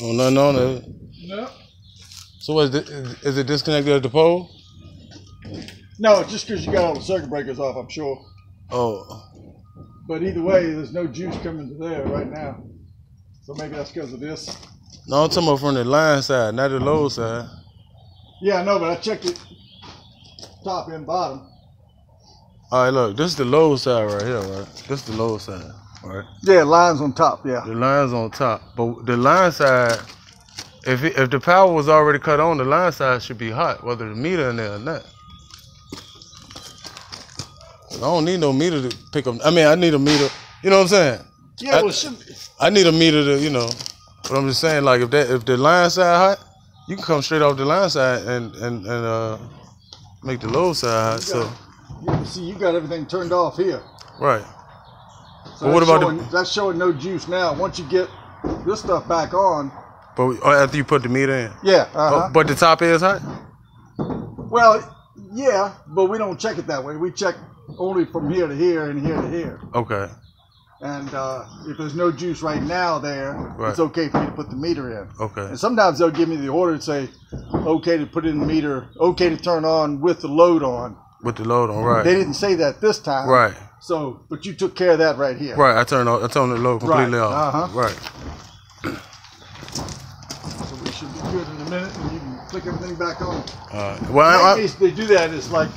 Oh, nothing on it? No. So what, is it disconnected at the pole? No, just because you got all the circuit breakers off, I'm sure. Oh. But either way, there's no juice coming to there right now. So maybe that's because of this. No, I'm talking about from the line side, not the load side. Yeah, I know, but I checked it top and bottom. All right, look, this is the load side right here, right? This is the load side, right? Yeah, lines on top, yeah. The line's on top, but the line side, if the power was already cut on, the line side should be hot, whether the meter in there or not. I don't need no meter to pick up. I mean, I need a meter. You know what I'm saying? Yeah, well, it should be. I need a meter to, you know. But I'm just saying, like, if the line side hot, you can come straight off the line side and make the load side hot. You see, you got everything turned off here. Right. So but what about that's showing no juice now. Once you get this stuff back on. But after you put the meter in. Yeah. But the top is hot. Well, yeah, but we don't check it that way. We check only from here to here and here to here. Okay. And if there's no juice right now there, right, it's okay for me to put the meter in. Okay. And sometimes they'll give me the order and say, okay to put in the meter, okay to turn on with the load on. With the load on, right. They didn't say that this time. Right. So, but you took care of that right here. Right, I turned the load completely off. Right. So we should be good in a minute and you can click everything back on. Well, in case they do that, it's like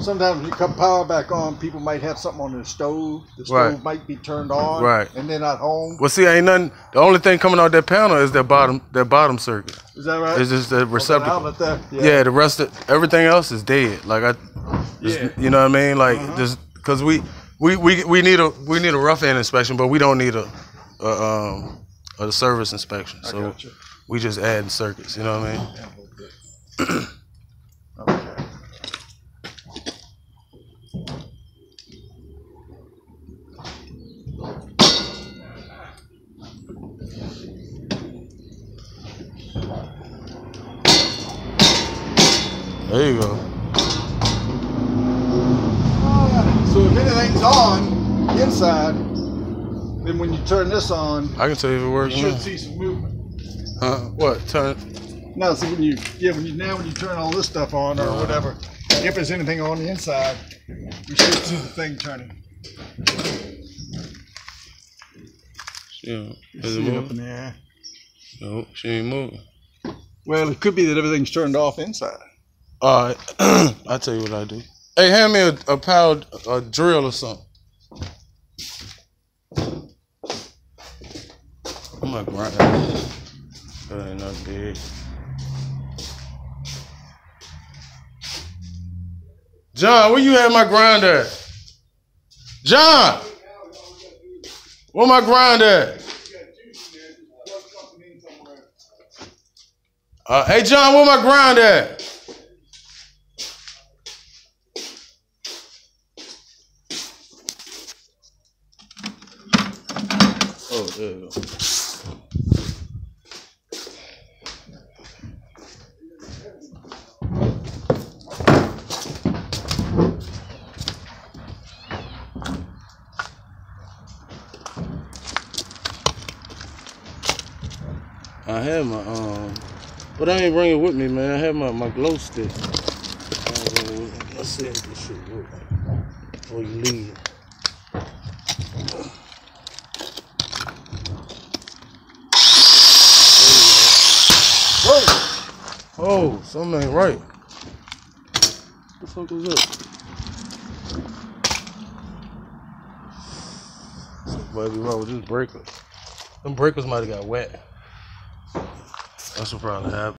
sometimes when you cut power back on, people might have something on their stove. The stove might be turned on, and they're not home. Well, see, ain't nothing. The only thing coming out that panel is that bottom circuit. Is that right? It's just the receptacle. Yeah, the rest of everything else is dead. Like you know what I mean? Like just because we need a rough end inspection, but we don't need a service inspection. So we just add circuits. You know what I mean? Okay. There you go. So if anything's on inside, then when you turn this on, I can tell you if it works. You should see some movement. What? Turn. No, so when you turn all this stuff on or whatever, if there's anything on the inside, you should see the thing turning. Yeah. Is it moving? Up in the air? No, she ain't moving. Well, it could be that everything's turned off inside. All right, I'll tell you what I do. Hey, hand me a power drill or something. I'm not grinding. That ain't not big. John, where you had my grinder at? John! Where my grinder at? Hey, John, where my grinder at? Oh, there you go. I had my but I ain't bring it with me, man. I had my glow stick. Let's see if this shit work before you leave. Whoa! Oh, something ain't right. What the fuck was that? Something might be wrong with this breaker. Them breakers might have got wet. That's what probably happened.